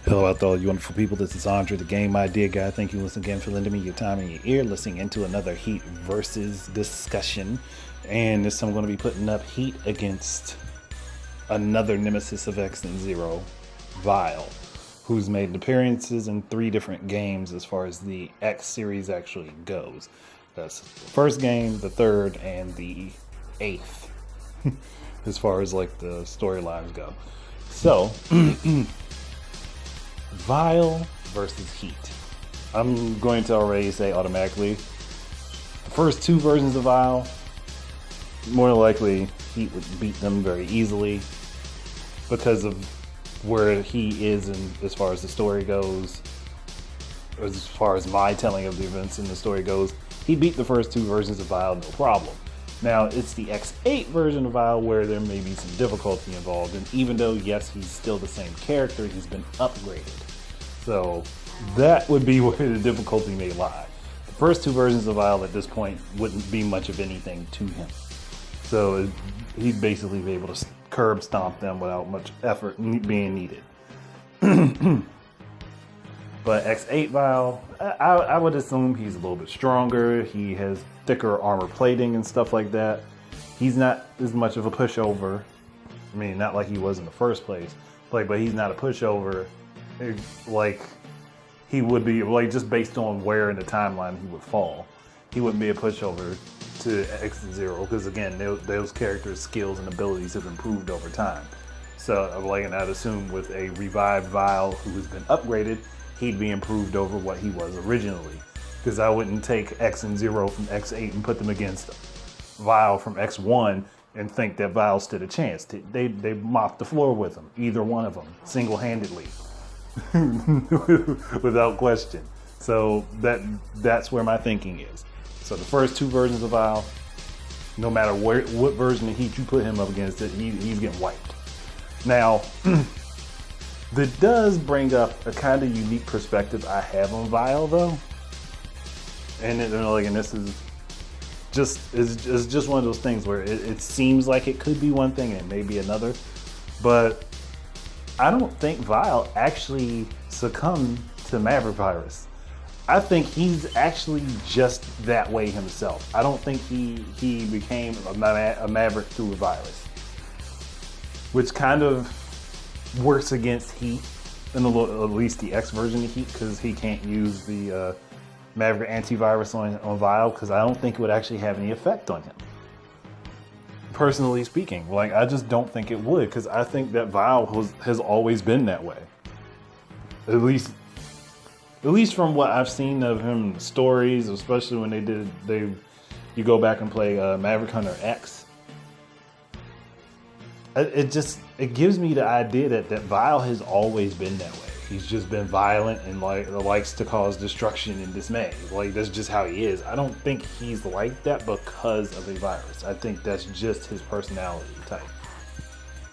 Hello out there, all you wonderful people. This is Andre, the Game Idea Guy. Thank you once again for lending me your time and your ear, listening into another Heat versus discussion. And this time I'm going to be putting up Heat against another nemesis of X and Zero, Vile, who's made appearances in 3 different games as far as the X series actually goes. That's the first game, the third, and the 8th, as far as like the storylines go. So, Vile versus Heat. I'm going to already say automatically, the first 2 versions of Vile, more likely Heat would beat them very easily because of where he is in as far as the story goes, as far as my telling of the events in the story goes. He beat the first 2 versions of Vile, no problem. Now, it's the X8 version of Vile where there may be some difficulty involved, and even though, yes, he's still the same character, he's been upgraded. So, that would be where the difficulty may lie. The first 2 versions of Vile at this point wouldn't be much of anything to him. So, he'd basically be able to curb stomp them without much effort being needed. But X8 Vile, I would assume he's a little bit stronger. He has thicker armor plating and stuff like that. He's not as much of a pushover. I mean, not like he was in the first place. But he's not a pushover like he would be, like just based on where in the timeline he would fall. He wouldn't be a pushover to X and Zero because, again, those characters' skills and abilities have improved over time. So, and I'd assume with a revived Vile who has been upgraded, he'd be improved over what he was originally. Because I wouldn't take X and Zero from X8 and put them against Vile from X1 and think that Vile stood a chance. They mopped the floor with him, either one of them, single-handedly, without question. So that's where my thinking is. So the first 2 versions of Vile, no matter what version of Heat you put him up against, he's getting wiped. Now, that does bring up a kind of unique perspective I have on Vile, though. And this is just one of those things where it seems like it could be one thing and it may be another. But I don't think Vile actually succumbed to Maverick virus. I think he's actually just that way himself. I don't think he became a Maverick through a virus, which kind of works against Heat, and at least the X version of Heat, because he can't use the Maverick antivirus on Vile, because I don't think it would actually have any effect on him. Personally speaking, I just don't think it would, because I think that Vile has always been that way. At least from what I've seen of him in stories, especially when you go back and play Maverick Hunter X. It gives me the idea that Vile has always been that way. He's just been violent and likes to cause destruction and dismay. That's just how he is. I don't think he's like that because of a virus. I think that's just his personality type.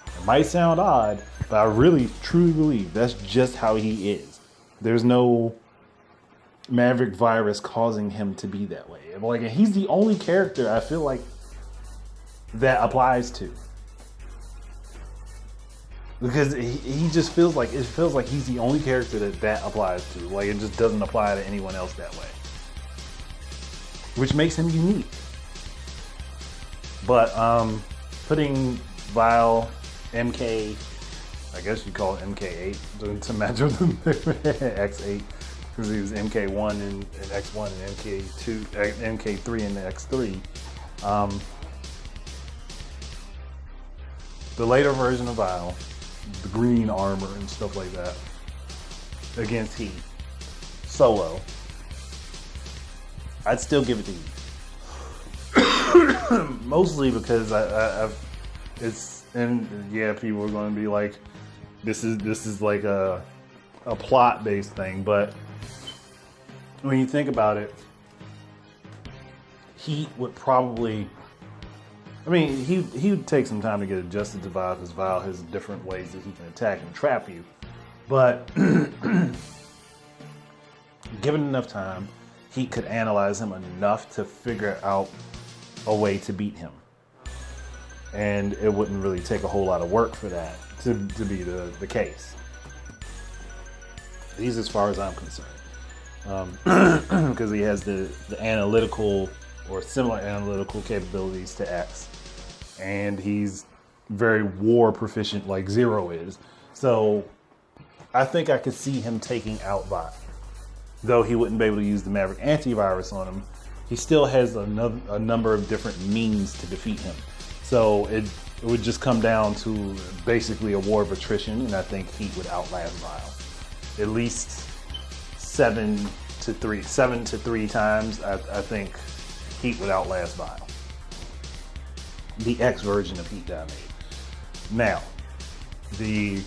It might sound odd, but I really truly believe that's just how he is. There's no Maverick virus causing him to be that way. He's the only character I feel like that applies to. Because he just feels like he's the only character that applies to. It just doesn't apply to anyone else that way, which makes him unique. But putting Vile, MK, I guess you call it MK8 to match with X8, because he was MK1 and X1 and MK3 and X3. The later version of Vile, the green armor and stuff like that, against Heat solo, I'd still give it to Heat. Mostly because people are going to be like, this is like a plot based thing, but when you think about it, Heat would probably, he would take some time to get adjusted to Vile, because Vile has different ways that he can attack and trap you. But given enough time, he could analyze him enough to figure out a way to beat him. And it wouldn't really take a whole lot of work for that to be the case. He's as far as I'm concerned. Because he has the analytical or similar analytical capabilities to X. And he's very war proficient like Zero is. So I think I could see him taking out Vile. Though he wouldn't be able to use the Maverick antivirus on him, he still has a number of different means to defeat him. So it would just come down to basically a war of attrition, and I think Heat would outlast Vile. At least 7 to 3 times, I think Heat would outlast Vile. The X version of Heat that I made. Now, the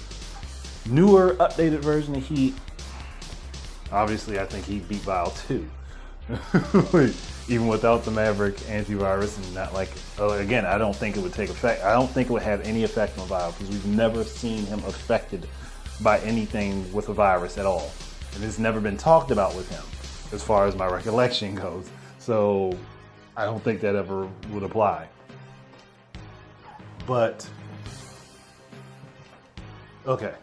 newer, updated version of Heat, obviously I think he'd beat Vile too. Even without the Maverick antivirus, and not like, again, I don't think it would take effect. I don't think it would have any effect on Vile, because we've never seen him affected by anything with a virus at all. And it's never been talked about with him, as far as my recollection goes. So I don't think that ever would apply. But, okay.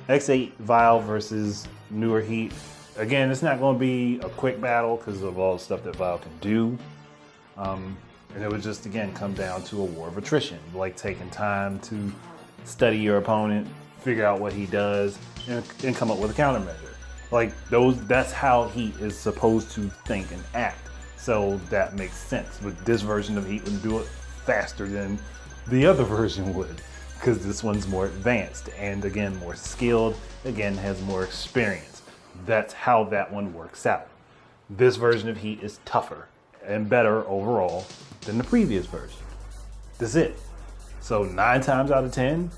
X8 Vile versus newer Heat. Again, it's not going to be a quick battle because of all the stuff that Vile can do. And it would just, again, come down to a war of attrition. Like taking time to study your opponent, figure out what he does, and come up with a countermeasure. Like that's how Heat is supposed to think and act. So that makes sense. But this version of Heat would do it faster than the other version would, because this one's more advanced and, again, more skilled, again, has more experience. That's how that one works out. This version of Heat is tougher and better overall than the previous version. That's it. So 9 times out of 10,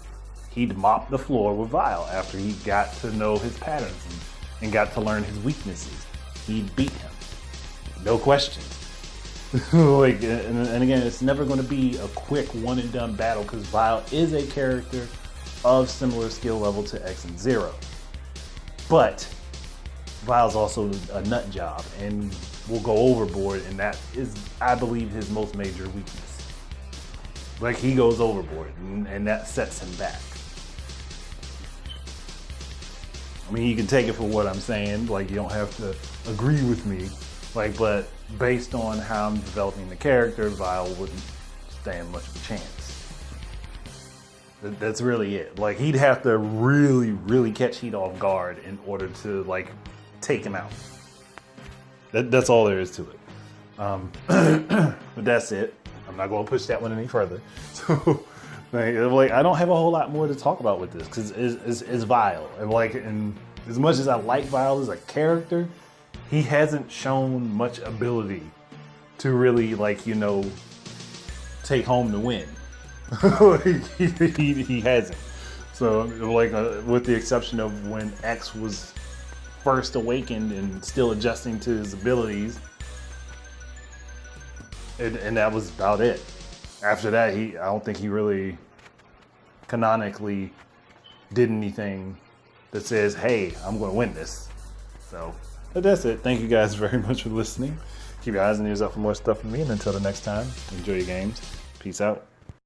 he'd mop the floor with Vile after he got to know his patterns and got to learn his weaknesses. He'd beat him. No question. Like, and again, it's never going to be a quick one and done battle, because Vile is a character of similar skill level to X and Zero. But Vile's also a nut job and will go overboard, and that is, I believe, his most major weakness. Like, he goes overboard, and that sets him back. I mean, you can take it for what I'm saying, like, you don't have to agree with me, like, but based on how I'm developing the character, Vile wouldn't stand much of a chance. That's really it. Like, he'd have to really, really catch Heat off guard in order to, like, take him out. That's all there is to it. But that's it. I'm not going to push that one any further. So, like, I don't have a whole lot more to talk about with this, because it's Vile. And as much as I like Vile as a character, he hasn't shown much ability to really, like, you know, take home the win. he hasn't. So, like, with the exception of when X was first awakened and still adjusting to his abilities, and that was about it. After that, I don't think he really canonically did anything that says, hey, I'm going to win this. So, but that's it. Thank you guys very much for listening. Keep your eyes and ears out for more stuff from me, and until the next time, enjoy your games. Peace out.